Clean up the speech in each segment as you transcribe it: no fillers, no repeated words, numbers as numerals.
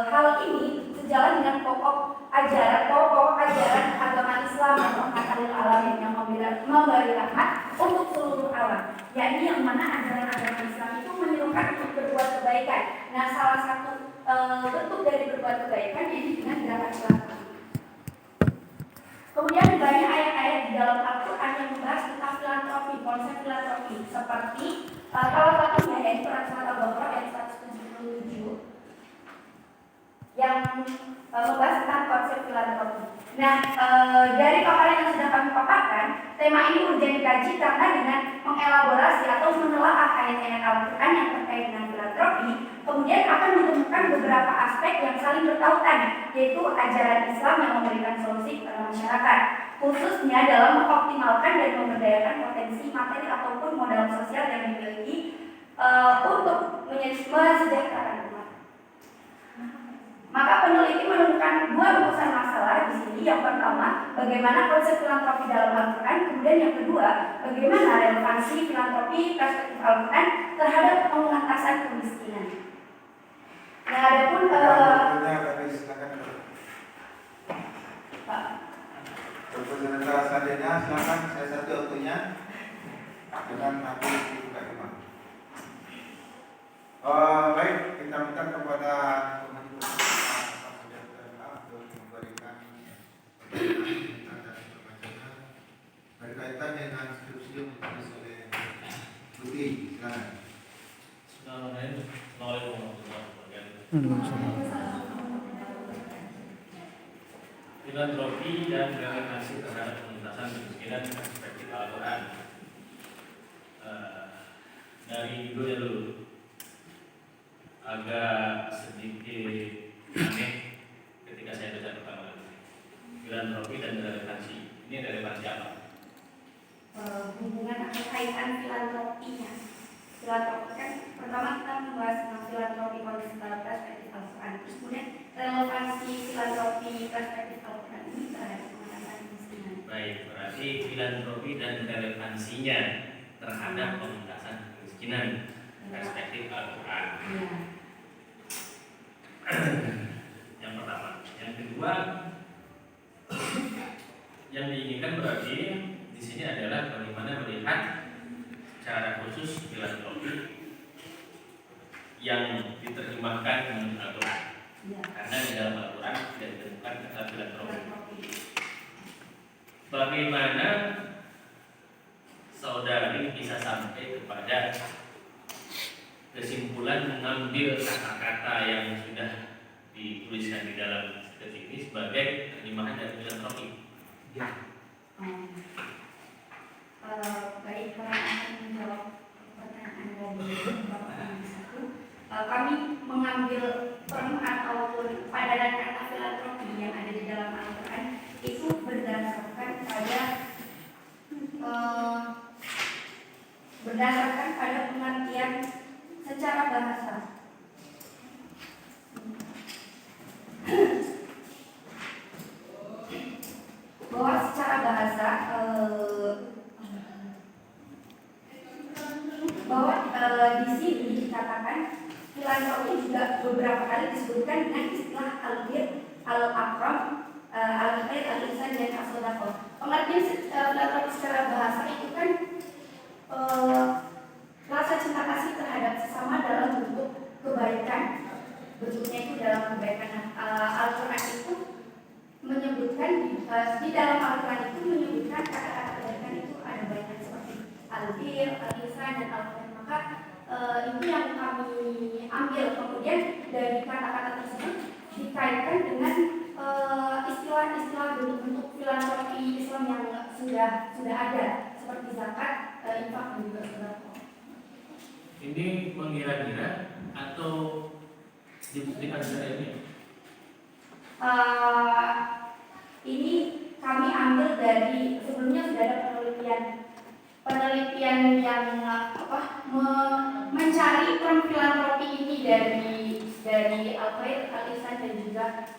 hal ini sejalan dengan pokok ajaran agama Islam atau Rahmatul Alamin yang memberi rahmat untuk seluruh alam, yakni yang mana ajaran agama Islam itu menyuruhkan untuk berbuat kebaikan. Nah, salah satu bentuk dari berbuat kebaikan ini dengan gerakan silaturahmi. Kemudian banyak ayat-ayat di dalam Al-Quran yang membahas tentang filantropi, konsep filantropi, seperti salah satunya yaitu surat Al-Baqarah ayat 177 yang membahas tentang konsep filantropi. Nah, dari paparan yang sudah kami paparkan, tema ini urgen dikaji karena dengan mengelaborasi atau menelaah ayat-ayat Al-Quran yang terkait dengan filantropi, kemudian akan ditemukan beberapa aspek yang saling bertautan, yaitu ajaran Islam yang memberikan solusi kepada masyarakat, khususnya dalam mengoptimalkan dan memberdayakan potensi materi ataupun modal sosial yang dimiliki untuk mensejahterakan umat. Maka peneliti menemukan dua rumusan masalah di sini. Yang pertama, bagaimana konsep filantropi dalam Al-Quran. Kemudian yang kedua, bagaimana relevansi filantropi perspektif Al-Quran terhadap pengentasan kemiskinan. Nah, adapun Pak. Sementara selanjutnya, silakan saya satu waktunya dengan nanti dibuka kembali. Baik, kita minta kepada berkaitan dengan skripsi yang ditulis oleh Putih. Assalamualaikum warahmatullahi wabarakatuh. Filantropi dan relevansi terhadap pengentasan kemiskinan perspektif Al-Quran. Dari judulnya dulu, agak sedikit aneh ketika saya baca pertama kali. Filantropi dan relevansi. Ini ada relevansi apa? Hubungan atau kaitan filantropinya. Filantropi kan pertama kita membahas tentang filantropi perspektif Al-Quran, terus kemudian relevansi filantropi perspektif Al-Quran ini terhadap pengentasan kemiskinan. Baik, berarti filantropi dan relevansinya terhadap pengentasan kemiskinan perspektif Al-Quran. Ya. Yang pertama, yang kedua, yang diinginkan berarti di sini adalah bagaimana melihat secara khusus filantropi yang diterjemahkan menurut Al-Quran. Ya. Karena di dalam Al-Quran tidak ditemukan kata filantropi. Bagaimana saudari bisa sampai kepada kesimpulan mengambil kata-kata yang sudah dituliskan di dalam skripsi ini sebagai terjemahan dari filantropi? Ya. Baik, kami akan menjawab pertanyaan dari Bapak yang satu. Kami mengambil term ataupun padanan kata filantropi yang ada di dalam Al-Quran itu berdasarkan pada pengertian secara bahasa. Bahwa secara bahasa di sini dikatakan filantropi juga beberapa kali disebutkan dengan istilah al-bir, al-akram, al-khair, al-ihsan, dan as-sadaqah. Pengertian filantropi secara bahasa itu kan rasa cinta kasih terhadap sesama dalam bentuk kebaikan. Bentuknya itu dalam kebaikan. Al-Quran itu menyebutkan di dalam Al-Quran itu menyebutkan kata-kata kebaikan itu ada banyak seperti al-bir, al-ihsan, dan al-khair. Maka itu yang kami ambil, kemudian dari kata-kata tersebut dikaitkan dengan istilah-istilah bentuk-bentuk filantropi Islam yang sudah ada seperti zakat, infak, dan juga sedekah. Ini mengira-ngira atau dibuktikan secara ilmiah? Ini kami ambil dari sebelumnya sudah ada penelitian yang mencari peran filantropi ini dari Al-Khair, Al-Ihsan, dan juga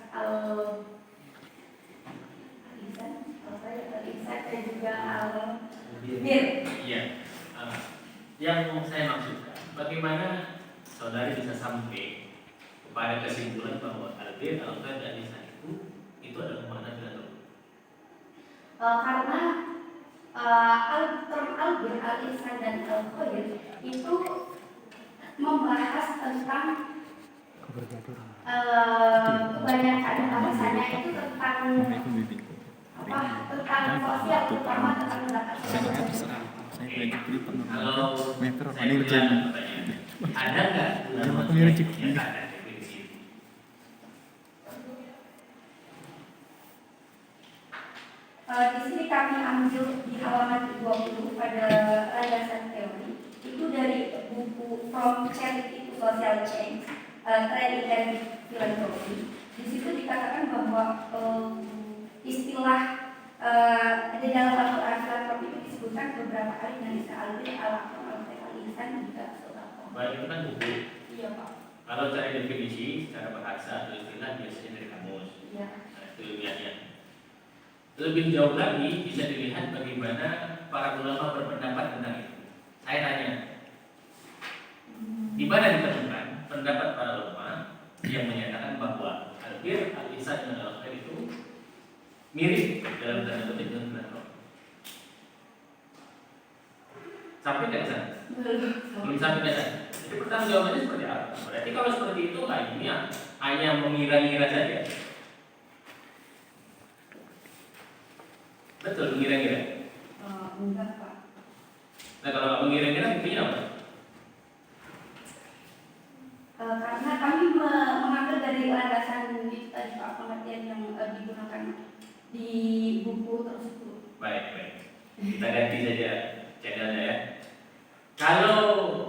Al-Ihsan dan juga Al-Bir. Iya. Yang saya maksudkan, bagaimana saudari bisa sampai kepada kesimpulan bahwa albir, al-khair dan ihsan itu adalah makna filantropi? Karena term albir, al-ihsan dan al-khair itu membahas tentang kebanyakan bahasanya itu tentang tentang sosial, terutama tentang mendapatkan sosial. Kalau saya bilang ada nggak ulama yang ada definisi itu? Di sini kami ambil di halaman 20 pada landasan teori itu dari buku From Charity to Social Change, Training and Philanthropy. Di situ dikatakan bahwa istilah di dalam Al-Quran filantropi itu disebutkan beberapa kali dengan istilah albir, al-akram, al-ihsan, juga sedekah. Baik, itu kan buku. Iya Pak. Kalau cari definisi secara bahasa atau istilah biasanya dari kamus. Iya. Nah, itu lihatnya. Lebih jauh lagi bisa dilihat bagaimana para ulama berpendapat tentang itu. Saya tanya, di mana ditemukan pendapat para ulama yang menyatakan bahwa albir, al-ihsan dan al-khair itu mirip dalam tanda kutip dengan filantropi? Sampai ke sana? Belum sampai ke sana. Jadi pertanyaan jawabannya seperti apa? Berarti kalau seperti itu hanya mengira-ngira saja. Betul, mengira-ngira. Enggak Pak. Nah, kalau nggak mengira-ngira buktinya apa? Karena kami mengambil dari landasan itu tadi Pak, pengertian yang digunakan di buku tersebut. Baik. Kita ganti saja channelnya ya. Kalau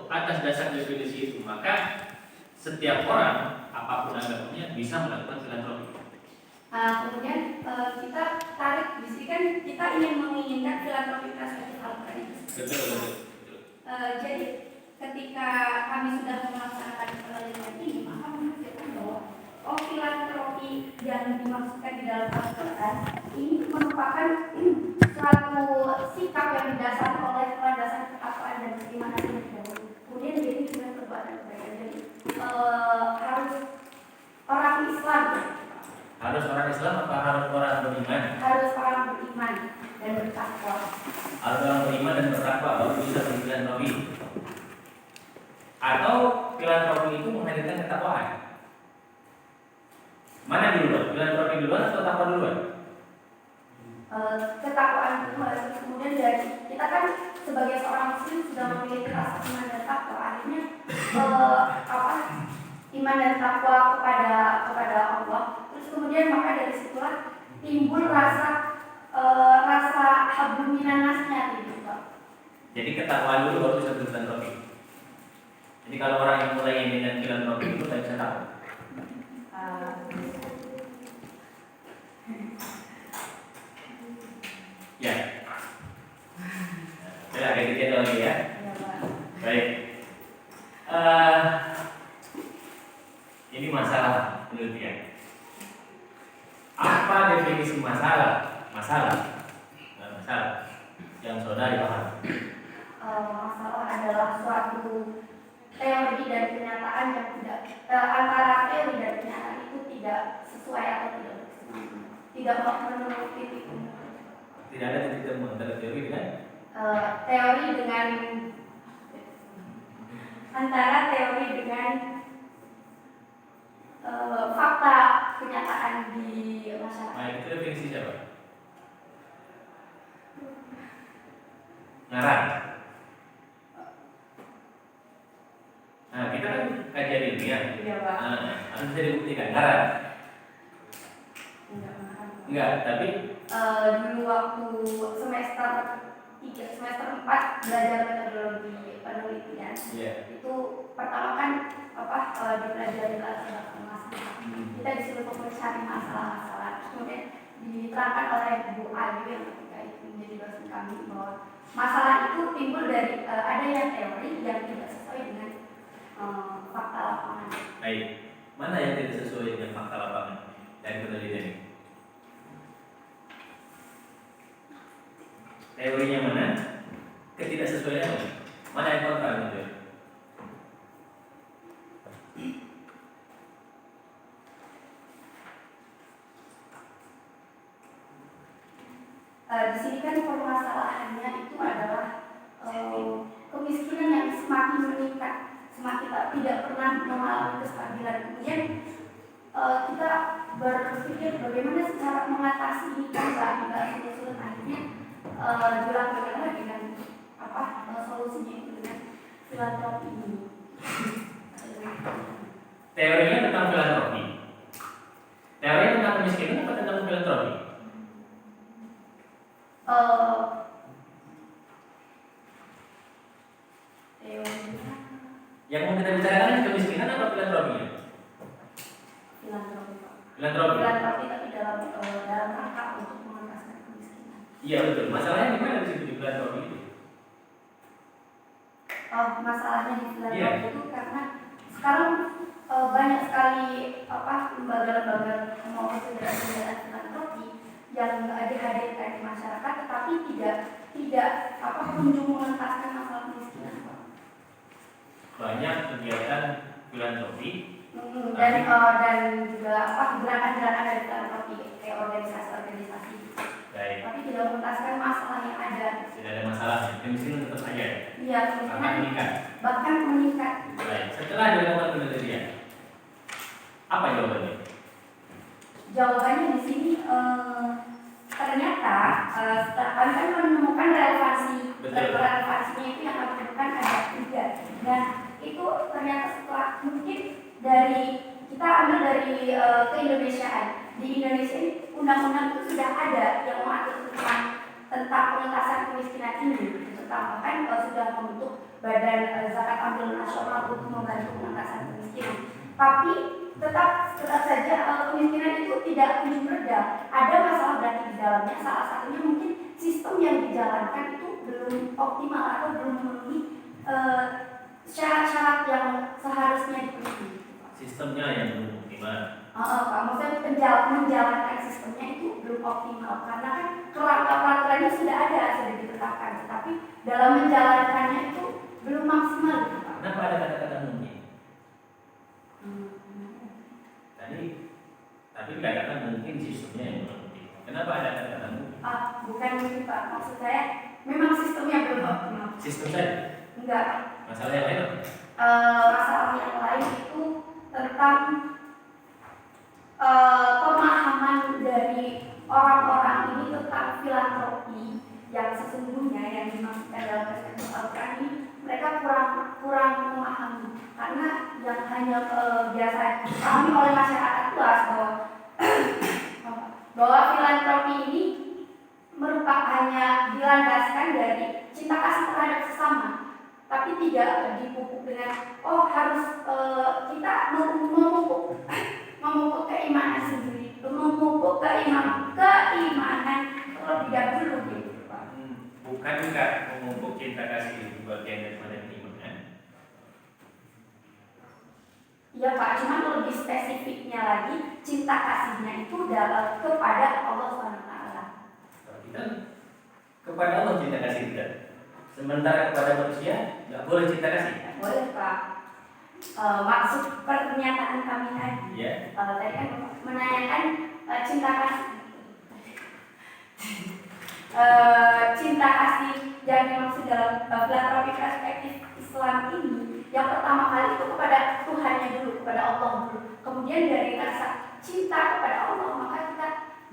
atas dasar definisi itu, maka setiap orang apapun agamanya bisa melakukan filantropi. Kemudian kita tarik di sini kan kita menginginkan filantropi perspektif Al-Quran itu. Betul. Jadi ketika kami sudah melaksanakan penelitian ini, maka menunjukkan bahwa filantropi yang dimaksudkan di dalam Al-Quran ini merupakan suatu sikap yang didasarkan oleh landasan ketakwaan dan keimanan yang dahulu. Kemudian jadi dengan perbuatan kebaikan. Jadi harus orang Islam. Harus orang Islam apa harus orang beriman? Harus orang beriman dan bertakwa. Harus orang beriman dan bertakwa baru bisa berfilantropi. Atau filantropi itu menghadirkan ketakwaan? Mana duluan? Filantropi duluan atau takwa duluan? Ketakwaan duluan. Kemudian dari kita kan sebagai seorang muslim sudah memiliki rasa iman dan takwa. Akhirnya iman dan takwa kepada Allah. Terus kemudian maka dari situlah timbul rasa hablum minannasnya gitu Pak. Jadi ketakwaan dulu baru bisa berfilantropi. Jadi kalau orang yang mulai dengan filantropi itu tidak bisa tahu. Ya. Saya agak dikit lagi ya. Baik. Ini masalah penelitian. Apa definisi masalah? Masalah yang saudari paham. Masalah adalah suatu teori dan kenyataan yang tidak antara teori dan kenyataan itu tidak sesuai atau tidak berkesinambungan, tidak memenuhi titik temu. Tidak ada titik temu antara teori dengan teori dengan antara teori dengan fakta kenyataan di masyarakat. Nah, itu definisi siapa? Ngarang. Nah, kita kan kajian ilmiah. Iya Pak. Harus bisa dibuktikan. Ngarang. Enggak, tapi dulu waktu semester 4 belajar metodologi penelitian. Itu pertama kan dipelajari masalah. Kita disuruh mencari masalah-masalah. Kemudian diterangkan oleh Bu Ayu yang ketika itu menjadi dosen kami bahwa masalah itu timbul dari ada yang teori yang tidak sesuai dengan fakta lapangan. baik. Mana yang tidak sesuai dengan fakta lapangan dari penelitian ini? Teorinya mana? Ketidaksesuaian mana? Mana yang kontra gitu? Di sini kan permasalahannya itu adalah kemiskinan yang semakin meningkat, semakin tidak pernah mengalami kestabilan. Kemudian kita berpikir bagaimana sih cara mengatasi ini kan nggak sulit-sulit, akhirnya dilakukan dengan solusinya itu dengan filantropi ini. Teorinya tentang filantropi. Teorinya tentang kemiskinan apa tentang filantropi? Teorinya Yang mau kita bicarakan kan kemiskinan apa filantropinya? filantropi. Filantropi. Filantropi tapi dalam rangka untuk mengentaskan kemiskinan. Iya betul. Masalahnya di mana di situ di filantropi itu? Masalahnya di filantropi itu karena sekarang banyak sekali lembaga-lembaga maupun federasi filantropi yang dihadirkan di masyarakat, tetapi tidak kunjung mengentaskan masalah kemiskinan. Banyak kegiatan filantropi dan juga gerakan-gerakan dari filantropi kayak organisasi-organisasi, tapi tidak mengentaskan masalah yang ada. Tidak ada masalah, kemiskinan tetap saja. Iya, kemiskinan bahkan meningkat. Baik, setelah dilakukan penelitian, apa jawabannya? Jawabannya di sini ternyata setelah kami kan menemukan relevansinya itu yang kami temukan ada 3. Nah itu ternyata setelah mungkin kita ambil dari keindonesiaan. Di Indonesia ini undang-undang itu sudah ada yang mengatur tentang pengentasan kemiskinan ini. Tentang bahkan sudah membentuk Badan Zakat Amil Nasional untuk membantu pengentasan kemiskinan. Tapi tetap saja kemiskinan itu tidak kunjung reda. Ada masalah berarti di dalamnya. Salah satunya mungkin sistem yang dijalankan itu belum optimal atau belum memenuhi syarat-syarat yang seharusnya dipenuhi. Sistemnya yang belum optimal. Maksudnya menjalankan sistemnya itu belum optimal karena kan peraturannya sudah ada, sudah ditetapkan, tetapi dalam menjalankannya itu belum maksimal. Kenapa ada kata-kata mungkin? Tapi dikatakan mungkin sistemnya yang belum optimal. Kenapa ada kata-kata mungkin? Bukan mungkin Pak, maksud saya memang sistemnya belum optimal. Sistem saja? Enggak. Masalah yang lain? Masalah yang lain itu tentang pemahaman dari orang-orang ini tentang filantropi yang sesungguhnya yang dimaksudkan dalam perspektif Al-Quran ini, mereka kurang memahami karena yang hanya biasa dipahami oleh masyarakat luas bahwa filantropi ini merupakan hanya dilandaskan dari cinta kasih terhadap sesama, tapi tidak dipupuk dengan harus kita memupuk keimanan sendiri, memupuk keimanan terlebih dahulu gitu Pak. Bukan juga memupuk cinta kasih itu bagian daripada keimanan. Iya Pak, cuman lebih spesifiknya lagi cinta kasihnya itu kepada Allah SWT. Kita kepada Allah cinta kasih kita. Sementara kepada manusia nggak boleh cinta kasih. Boleh Pak. Maksud pernyataan kami tadi, tadi kan menanyakan cinta kasih. Cinta kasih yang dimaksud dalam filantropi perspektif Islam ini, yang pertama kali itu kepada Tuhannya dulu, kepada Allah dulu. Kemudian dari rasa cinta kepada Allah, maka kita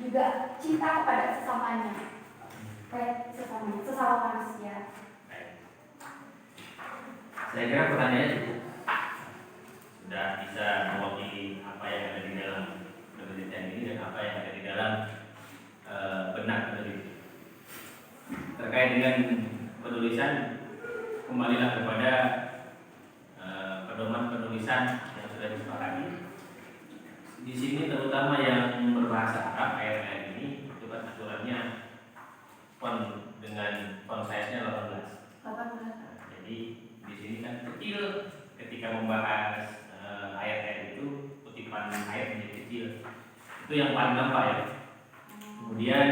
juga cinta kepada sesamanya, sesama manusia. Saya kira pertanyaannya cukup. Sudah bisa mewakili apa yang ada di dalam penelitian ini dan apa yang ada di dalam benak peneliti. Terkait dengan penulisan, kembalilah kepada pedoman penulisan yang sudah disepakati. Di sini terutama yang berbahasa Arab ayat-ayat ini, coba aturannya dengan font size-nya 18. Jadi di sini kan kecil ketika membahas ayat-ayat itu, kutipan ayat menjadi kecil. Itu yang paling nampak ya. Kemudian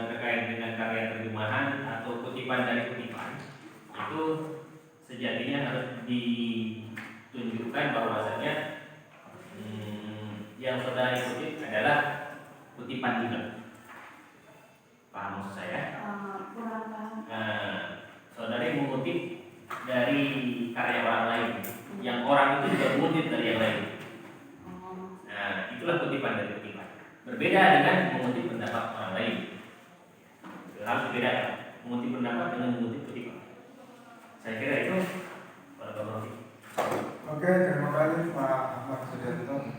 terkait dengan karya terjemahan atau kutipan dari kutipan, itu sejatinya harus ditunjukkan bahwasanya yang saudara kutip adalah kutipan juga. dari karya orang lain, yang orang itu juga mengutip dari yang lain. Nah, itulah kutipan dari kutipan. Berbeda dengan mengutip pendapat orang lain. Harus berbeda mengutip pendapat dengan mengutip kutipan. Saya kira itu Pak Rofi. Oke, terima kasih Pak Ahmad Sudiarto.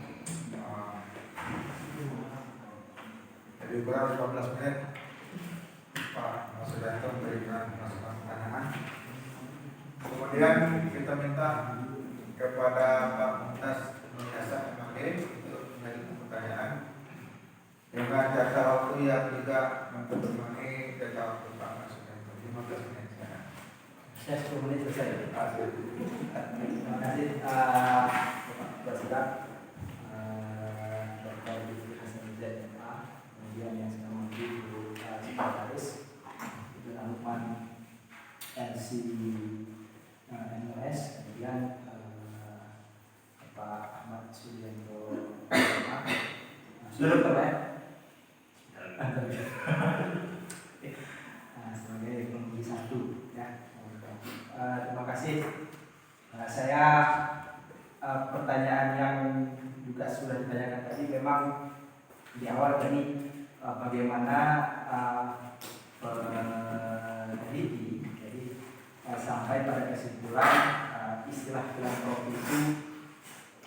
Jadi kurang 15 menit Pak Ahmad Sudiarto memberikan masukan pertanyaan. Kemudian kita minta kepada Pak Mumtaz Nurjasa MAG untuk mengajukan pertanyaan dengan jasa waktu yang juga menemani jasa waktu Pak Ahmad Sudiarto 15 menit. Saya 10 menit selesai. Terima kasih Bapak Presiden, Dr. Diki Hasan ZMA, kemudian yang sedang memimpin Bu Sekretaris Ibu Lukman NC NOS, kemudian Pak Ahmad Sudiarto sudah Pak ya? Sebagai penguji satu ya. Terima kasih. Saya pertanyaan yang juga sudah ditanyakan tadi memang di awal tadi bagaimana peneliti jadi sampai pada kesimpulan istilah filantropi itu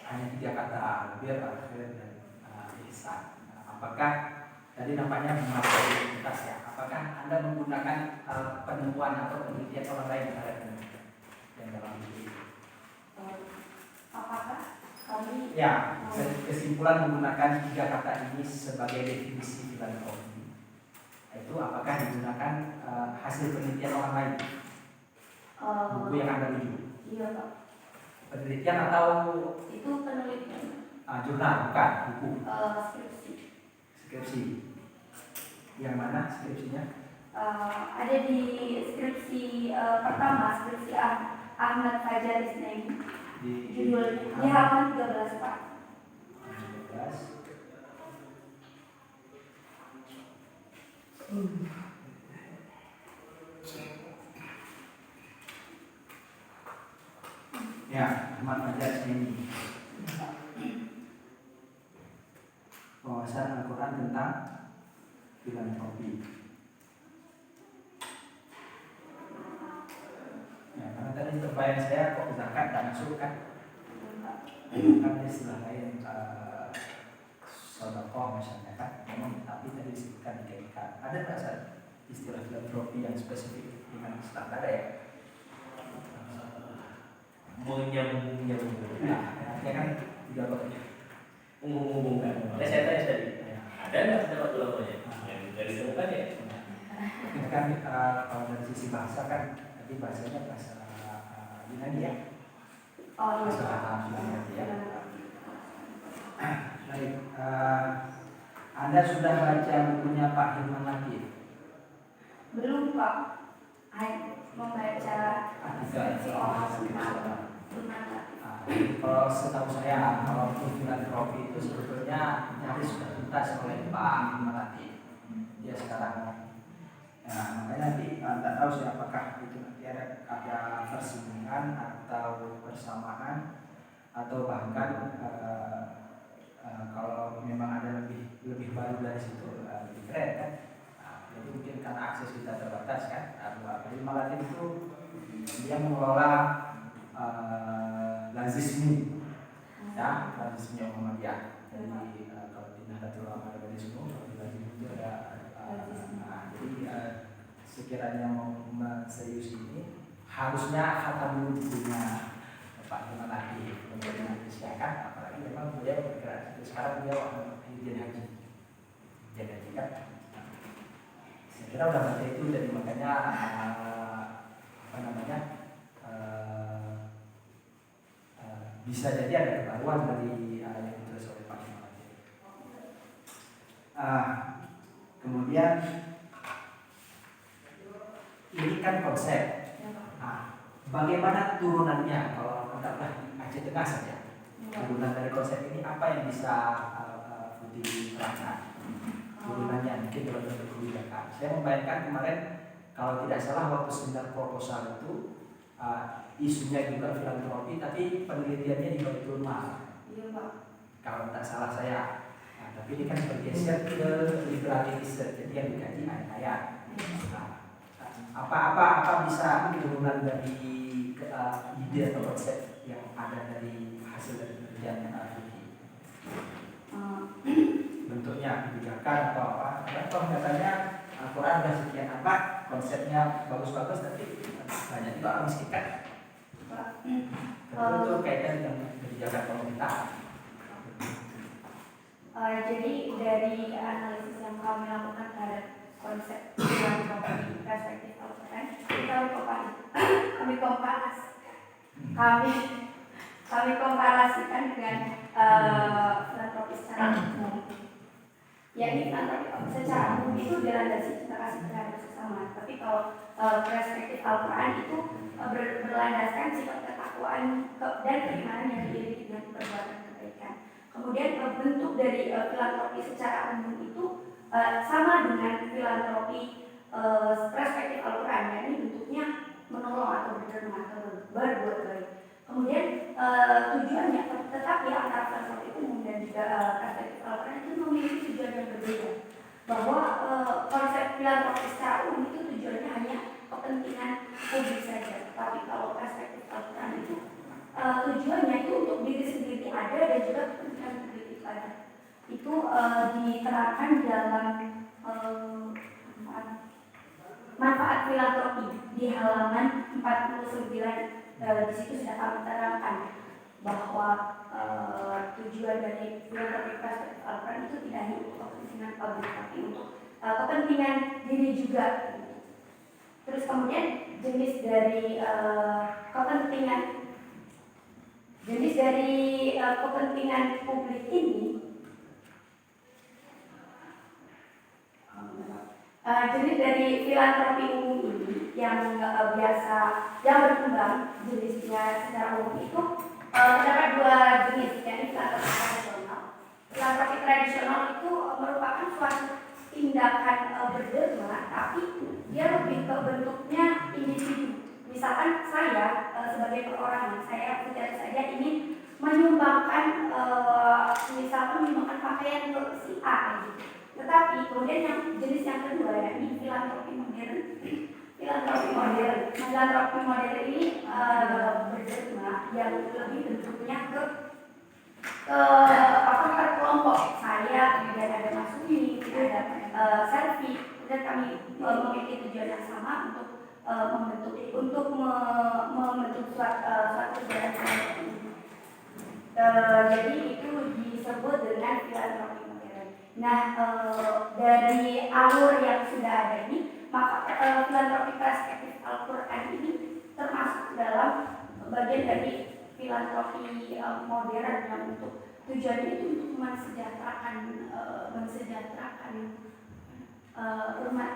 hanya 3 kata, albir, akhir, dan ihsan. Apakah tadi nampaknya memakai identitas ya? Apakah Anda menggunakan penemuan atau penelitian orang lain terhadap yang dalam ini? Apakah kami Ya, kesimpulan menggunakan 3 kata ini sebagai definisi filantropi. Itu apakah digunakan hasil penelitian orang lain? Buku yang Anda tuju? Iya Pak. Penelitian atau Itu penelitian. jurnal, bukan buku? Skripsi. Skripsi. Yang mana skripsinya? Ada di skripsi pertama, skripsi Ahmad Fajar Isnaini. Judulnya di halaman 13 Pak. 13. Ya, Ahmad Fajar Isnaini. Wawasan Al-Quran tentang filantropi. Ya, karena tadi terbayang saya kok zakat tak masuk kan? Kan istilah lain sedekah misalnya kan, memang tapi tadi disebutkan dikaitkan. Ada nggak istilah filantropi yang spesifik dengan Islam? Ada ya? Menyambung-nyambung. Nah, artinya kan tidak boleh. Menghubungkan. Saya tanya tadi, ada nggak pendapat ulamanya? Yang dari ditemukan ya? Ini kan kalau dari sisi bahasa kan tadi bahasanya bahasa Yunani ya. Oh iya. Bahasa Yunani ya. Baik, Anda sudah baca bukunya Pak Hilman Latif? Belum Pak. Hanya membaca skripsi orang tentang kalau setahu saya kalau filantropi itu sebetulnya nyaris sudah tuntas oleh Pak Hilman Latif. Dia sekarang ya, makanya nanti tak tahu sih apakah itu nanti ada persinggungan atau persamaan atau bahkan kalau memang ada lebih baru dari situ lebih keren kan. Jadi mungkin karena akses kita terbatas kan. Pak Hilman Latif itu dia mengelola lazismi ya, lazismi Muhammadiyah. Jadi kalau di Nahdlatul Ulama ada lazismi, kalau di lazismi itu ada jadi sekiranya mau serius ini harusnya khatam dulu bukunya Pak Hilman Latif kemudian disiapkan, apalagi memang beliau bergerak sekarang beliau dirjen haji kan. Saya kira udah baca itu, jadi makanya bisa jadi ada kebaruan dari yang ditulis oleh Pak Hilman Latif. Kemudian ini kan konsep. Bagaimana turunannya kalau katakanlah Aceh Tengah saja? Turunan dari konsep ini apa yang bisa diterangkan? Turunannya mungkin dalam bentuk kebijakan. Saya membayangkan kemarin kalau tidak salah waktu seminar proposal itu isunya juga filantropi, tapi penelitiannya di Baitul Mal. Iya Pak. Kalau tak salah saya. Nah, tapi ini kan bergeser ke liberal research, jadi yang dikaji ayat-ayat. Nah, apa bisa turunan dari ide atau konsep yang ada dari hasil dari penelitian Vicky? Bentuknya kebijakan atau apa? Karena kalau katanya Al-Quran sudah sekian apa, konsepnya bagus-bagus, tapi banyak juga orang sekitar. Tentu kaitan dengan kebijakan pemerintah. Jadi dari analisis yang kami lakukan terhadap konsep filantropi perspektif Al-Quran, kami komparasikan dengan filantropi secara umum. Yakni filantropi secara umum itu dilandasi cinta kasih terhadap sesama. Tapi kalau perspektif Al-Quran itu berlandaskan sifat ketakwaan dan keimanan yang diiringi dengan perbuatan kebaikan. Kemudian bentuk dari filantropi secara umum itu sama dengan filantropi perspektif Al-Quran, yakni bentuknya menolong atau berderma atau berbuat baik. Kemudian tujuannya tetapi antara filantropi umum dan juga perspektif Al-Quran itu memiliki tujuan yang berbeda. Bahwa konsep filantropi secara umum itu tujuannya hanya kepentingan publik saja. Tapi kalau perspektif Al-Quran itu tujuannya itu untuk diri sendiri ada dan juga kepentingan publik itu ada. Itu diterangkan dalam manfaat filantropi di halaman 49. Di situ sudah kami terangkan bahwa tujuan dari filantropi perspektif Al-Quran itu tidak hanya untuk kepentingan publik tapi untuk kepentingan diri juga. Terus kemudian jenis dari kepentingan publik ini, jenis dari filantropi umum ini yang berkembang jenisnya secara umum itu terdapat dua jenis, yakni filantropi tradisional. Filantropi tradisional itu merupakan suatu tindakan berderma, tapi dia lebih ke bentuknya individu. Misalkan saya sebagai perorangan, saya ingin menyumbangkan pakaian ke si A gitu. Tetapi kemudian yang jenis yang kedua yakni filantropi modern. Filantropi modern ini berderma yang lebih bentuknya ke kelompok. Saya kemudian ada Mas Umi, ada Selfie, dan kami memiliki tujuan yang sama untuk membentuk suatu kegiatan filantropi. Jadi itu disebut dengan filantropi modern. Nah, dari alur yang sudah ada ini, maka filantropi perspektif Al-Quran ini termasuk dalam bagian dari filantropi modern yang untuk tujuannya itu untuk mensejahterakan umat.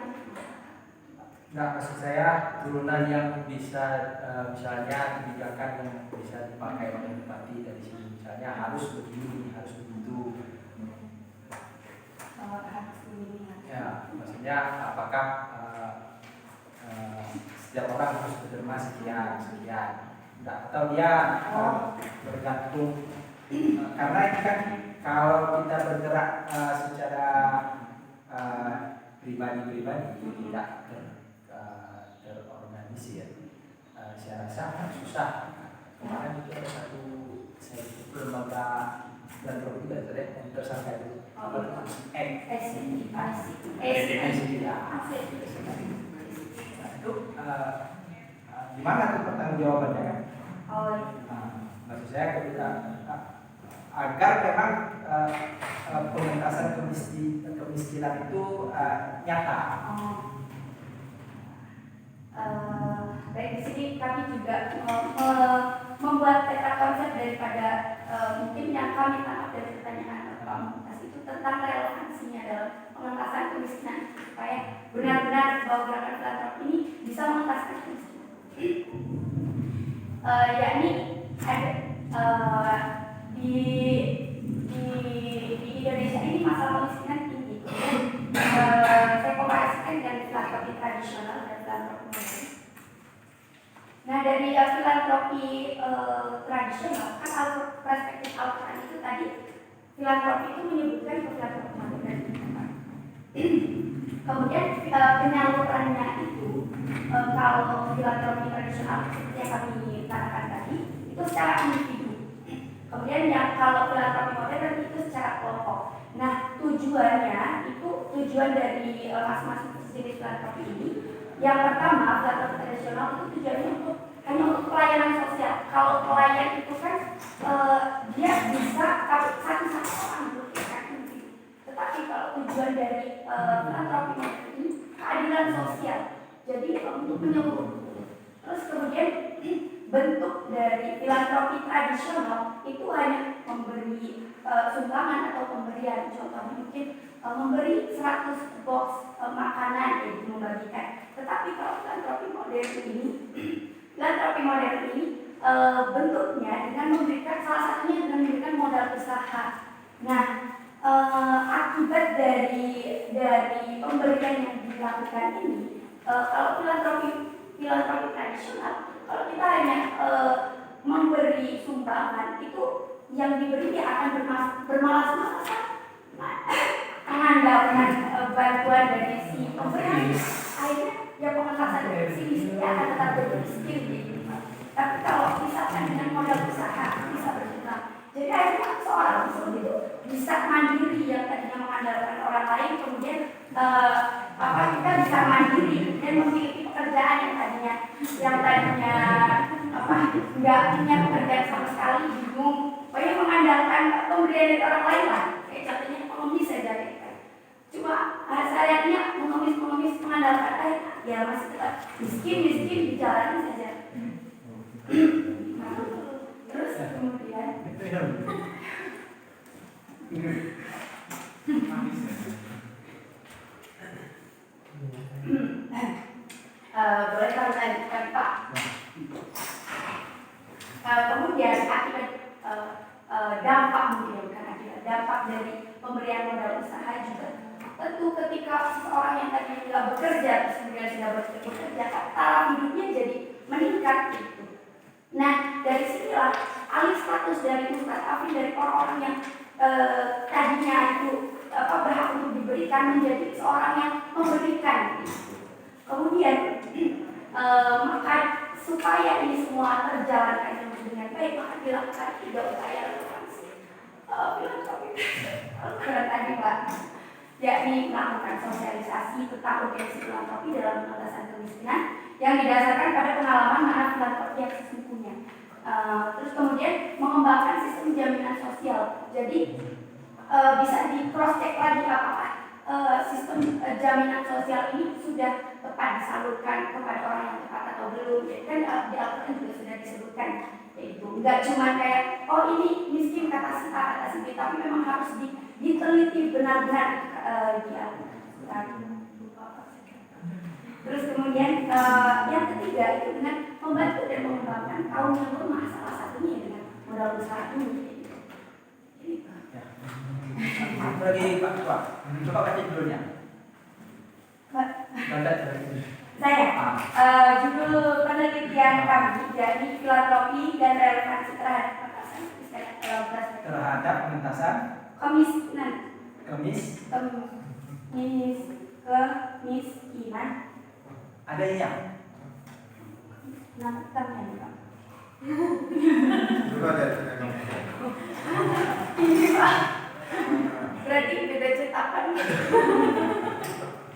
Nah, maksud saya turunan yang bisa misalnya kebijakan yang bisa dipakai oleh bupati dari sini, misalnya harus begini, harus begitu. Ya, maksudnya apakah setiap orang harus berderma sekian, nah, atau dia bergantung karena ini kan kalau kita bergerak secara pribadi tidak terorganisir, saya rasa susah. Kemarin itu ada satu lembaga filantropi yang tersangka itu itu gimana tuh pertanggungjawabannya kan? Maksud saya ketika agar memang pengentasan kemiskinan itu nyata. Baik, di sini kami juga membuat peta konsep daripada mungkin yang kami tangkap dari pertanyaan Pak Mumtaz itu tentang relevansinya dalam pengentasan kemiskinan supaya benar-benar bahwa gerakan filantropi ini bisa mengentaskan kemiskinan. Yakni ada di Indonesia ini masalah kemiskinan tinggi. Saya komparasikan dengan filantropi tradisional dan filantropi modern. Nah, dari tradisional, kan perspektif Al-Quran itu tadi filantropi itu menyebutkan ke filantropi modern. Kemudian penyalurannya itu kalau filantropi tradisional seperti yang kami katakan tadi itu secara individu. Kemudian yang kalau filantropi modern itu secara kelompok. Nah, tujuan dari masing-masing jenis filantropi ini, yang pertama filantropi tradisional itu tujuannya hanya untuk pelayanan sosial. Kalau pelayan itu kan dia bisa satu orang memberikan individu. Tetapi kalau tujuan dari filantropi modern ini keadilan sosial. Jadi untuk menyeluruh. Terus kemudian bentuk dari filantropi tradisional itu hanya memberi sumbangan atau pemberian, contohnya mungkin memberi 100 box makanan yang membagikan. Tetapi kalau filantropi modern ini bentuknya dengan memberikan, salah satunya dengan memberikan modal usaha. Nah, akibat dari pemberian yang dilakukan ini, kalau filantropi tradisional, kalau kita hanya memberi sumbangan, itu yang diberi dia akan bermalas-malasan mengandalkan bantuan dari si pemberi. Akhirnya ya pengentasan si miskin akan tetap bermiskin gitu. Tapi kalau misalkan dengan modal usaha bisa berkembang, jadi akhirnya seorang muslim itu bisa mandiri yang tadinya mengandalkan orang lain, kemudian kita bisa mandiri dan memiliki pekerjaan yang tadinya nggak punya pekerjaan sama sekali, bingung, pokoknya mengandalkan pemberian dari orang lain lah, kayak contohnya pengemis saja kan. Cuma sayangnya pengemis mengandalkan air, ya masih tetap miskin dijalani saja. Terus kemudian boleh kami lanjutkan Pak? Kemudian akibat dampak, mungkin bukan akibat, dampak dari pemberian modal usaha juga tentu ketika seseorang yang tadinya tidak bekerja terus kemudian sudah bekerja, taraf hidupnya jadi meningkat gitu. Nah, dari sinilah alih status dari mustadafin, dari orang-orang yang tadinya itu berhak untuk diberikan, menjadi seorang yang memberikan gitu. Kemudian maka supaya ini semua terjalankan dengan baik, maka dilakukan 3 upaya relevansi filantropi tadi Pak, yakni melakukan sosialisasi tentang urgensi filantropi dalam pengentasan kemiskinan yang didasarkan pada pengalaman mana filantropi yang sesungguhnya. Terus kemudian mengembangkan sistem jaminan sosial. Jadi bisa di cross check lagi apakah sistem jaminan sosial ini sudah tepat disalurkan kepada orang yang tepat atau belum. Jadi kan di Al-Quran juga sudah disebutkan itu. Enggak cuma kayak ini miskin kata si A kata si B, tapi memang harus diteliti benar-benar di Al-Quran. Terus kemudian yang ketiga itu dengan membantu dan mengembangkan kaum yang lemah, salah satunya dengan modal usaha ini. Lagi Pak Ketua, coba baca judulnya. Saya, judul penelitian kami jadi filantropi dan relevansi terhadap pengentasan kemiskinan. Kemiskinan. Ada yang? Pak. Coba dari Ini Pak. Berarti beda cetakan.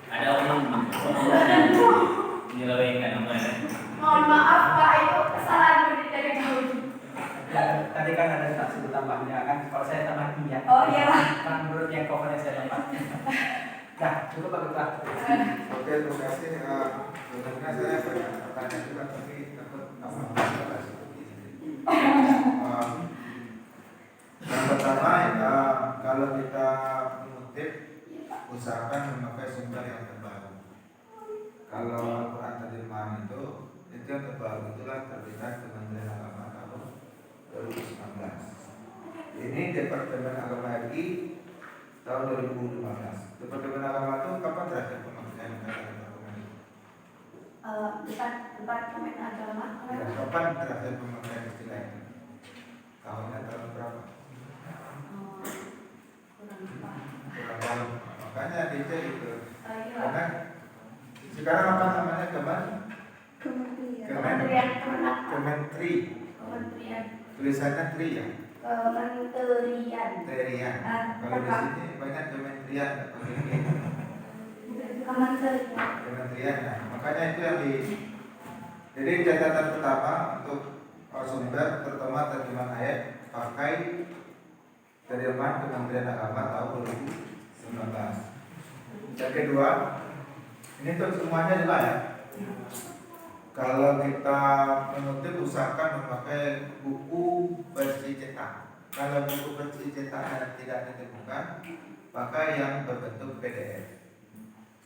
Ada umum menyelewengkan namanya. Mohon maaf Pak, itu kesalahan dari dahulu. Tadi kan ada sebut tambahnya kan, kalau saya tambah minyak. Oh iya Pak. Kan menurut yang covernya saya tambah. Nah, cukup Pak Ketua. Oke, terima kasih. Sebenarnya saya banyak pertanyaan juga, tapi takut tambah masalah seperti ini. Yang pertama ya, kalau kita mengutip, usahakan memakai sumber yang terbaru. Kalau Al-Quran terjemahan itu yang terbaru itulah terbitan Kementerian Agama tahun 2019. Ini Departemen Agama RI tahun 2015. Departemen Agama itu kapan terakhir pemakaian dokumen itu? Departemen Agama. Ya, kapan terakhir pemakaian istilah itu? Tahunnya tahun berapa? Kurang apa? Kurang tahu. Makanya dicek itu. Iya. Karena sekarang apa namanya Kementerian Kemenak. Kementri. Kementerian. Tulisannya tri ya. Kementerian. Terian. Kalau di sini banyak kementerian. Kementerian. Kementerian. Nah, makanya itu yang di. Jadi catatan pertama untuk sumber terutama terjemahan ayat pakai terjemahan Kementerian Agama tahun 2019. Yang kedua, ini untuk semuanya juga ya. Kalau kita mengutip usahakan memakai buku versi cetak. Kalau buku versi cetaknya tidak ditemukan, pakai yang berbentuk PDF.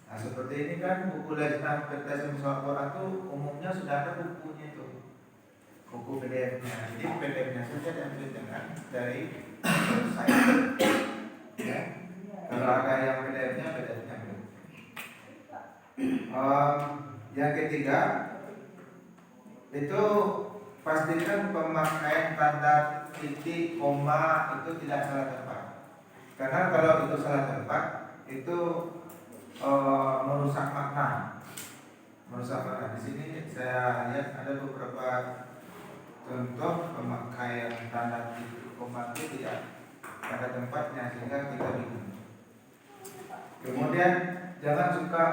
Nah seperti ini kan buku lesna Pertemuan Al-Quran itu umumnya sudah ada bukunya itu, buku PDF-nya. Jadi PDF-nya saja diambil dengan dari saya. Ya. Kalau ada yang PDF-nya ambil. Yang ketiga itu pastikan pemakaian tanda titik, koma itu tidak salah tempat. Karena kalau itu salah tempat itu merusak makna. Di sini saya lihat ada beberapa contoh pemakaian tanda titik, koma itu tidak pada tempatnya sehingga kita bingung. Kemudian jangan suka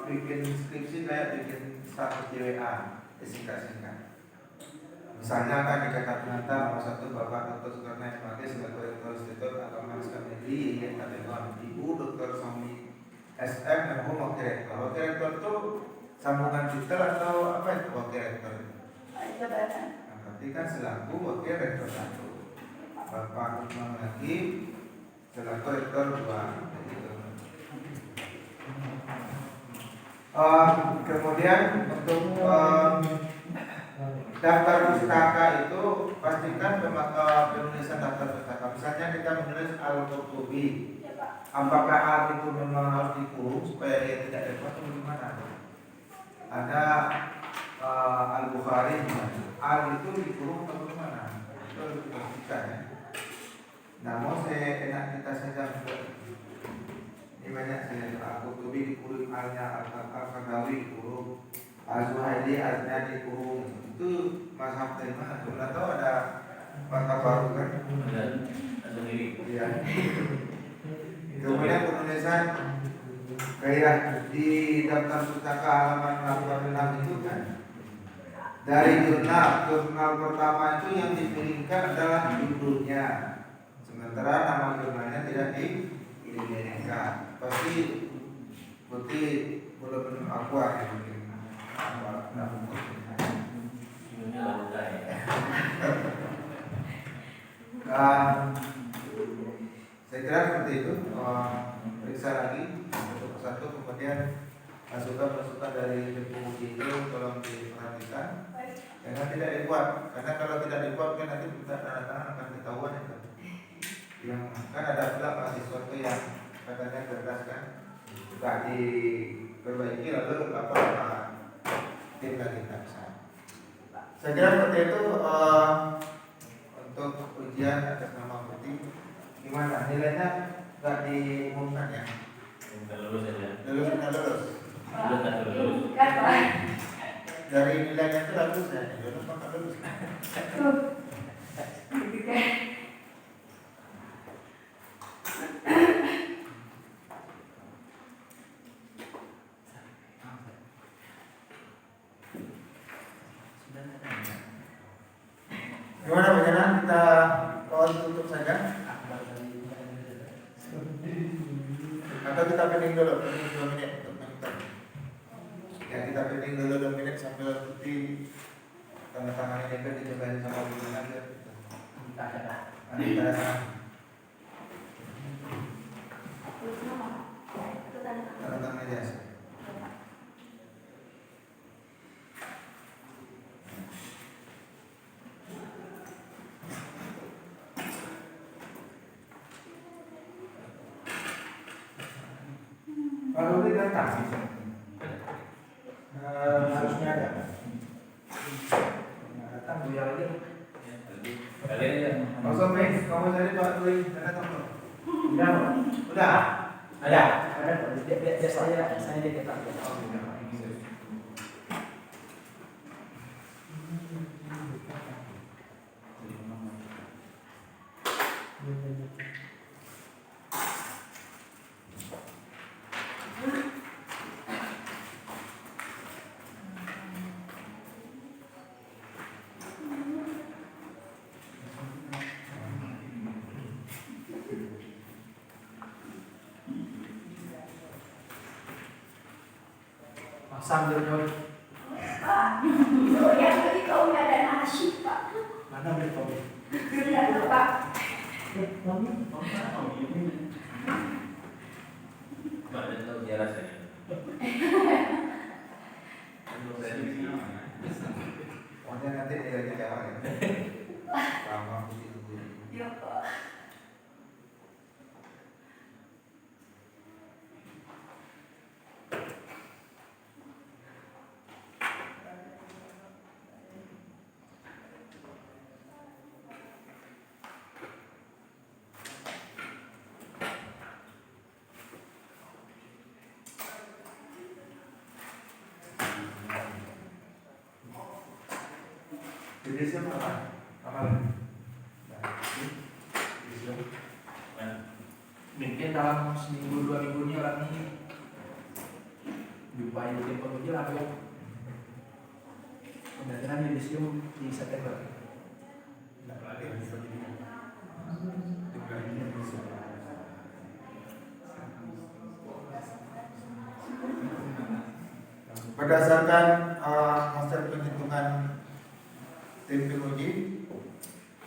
bikin skripsi kayak bikin status JWA disingkat-singkat. Misalnya kan dikatakan ternyata nomor 1 Bapak Dr. Soekarno sebagai Rektor Institut Agama Islam Negeri yang katakan Ibu Dr. Somi SM dan Wakil Rektor. Wakil Rektor itu sambungan titel atau apa itu Wakil Rektor? Nah, berarti kan selaku Wakil Rektor 1, Bapak Usman lagi selaku Rektor 2. Kemudian untuk daftar pustaka itu pastikan penulisan daftar pustaka. Misalnya kita menulis Al-Qurtubi, apakah Al itu memang harus dikurung supaya dia tidak repot atau bagaimana? Ada Al-Bukhari, Al itu dikurung atau bagaimana? Itu harus dipastikan ya. Namun enak kita saja ini banyak saya Al-Qurtubi dikurung, Al-nya Al-Qadawi dikurung, Al-Zuhaili Al-nya dikurung. Itu mazhab dari mana? Kita tahu ada mazhab baru kan? Ada sendiri. Iya. Kemudian penulisan kayak di daftar pustaka halaman 86 itu kan dari jurnal pertama itu yang dipilihkan adalah judulnya, sementara nama jurnalnya tidak dipilihkan. Pasti putih belum akuat ya mungkin. Saya kira seperti itu. Periksa lagi satu kemudian masukan dari buku itu tolong diperhatikan. Jangan tidak dibuat, karena kalau tidak dibuat kan nanti kita tanda-tanda akan ketahuan itu. Yang kan ada pula mahasiswa itu yang katanya kertas kan nggak diperbaiki lalu apa tim lagi tak bisa. Saya kira seperti itu untuk ujian atas nama putih. Gimana nilainya nggak diumumkan ya? Udah lulus aja. Lulus. Belum tak lulus. Dari nilainya itu lulus ya? Lulus apa nggak lulus? Gimana bagaimana kita tutup saja? Atau kita pending dulu 2 menit untuk menonton. Ya kita pending dulu 2 menit sambil putih tanda tangan ini kan dicobain sama guru aja. Kita tanda tangan aja. Kalau ini datang harusnya ada. Datang beliau lagi. Kalian dari Pak Dwi, ada nomor? Udah, Pak. Udah. Ada Pak. Dia saya dia ketak. Sambil jauh. Pak, itu yang tadi kau nggak ada nasi, Pak. Mana beli kopi? Tidak ada, Pak. Ada tahu dia rasanya. Pokoknya nanti dia lagi jawab ya. Sama putih tunggu. Ya, Pak. Jadi siapa apa? Apa lagi? Mungkin dalam seminggu 2 minggu ini orang ini diupayakan penguji lah ya. Kemudian yudisium di September. Berdasarkan hasil penghitungan tim penguji,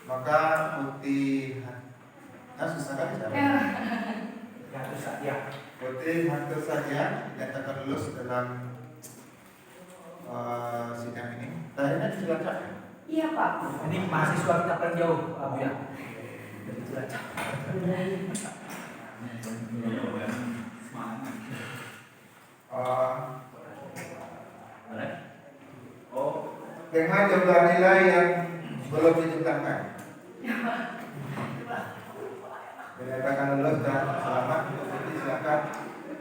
maka bukti susah kan cara? Ya terus ya. Bukti hasil saja dinyatakan lulus dalam sidang ini. Tadinya di Cilacap ya? Iya, Pak. Ini mahasiswa kita paling jauh, Abu ya. Dari Cilacap. Dengan jumlah nilai yang belum ditetapkan, dinyatakan lulus dan selamat. Jadi silakan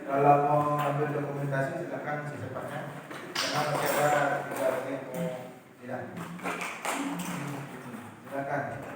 kalau mau ambil dokumentasi silakan secepatnya. Karena masih ada 3 menit mau sidang. Silakan.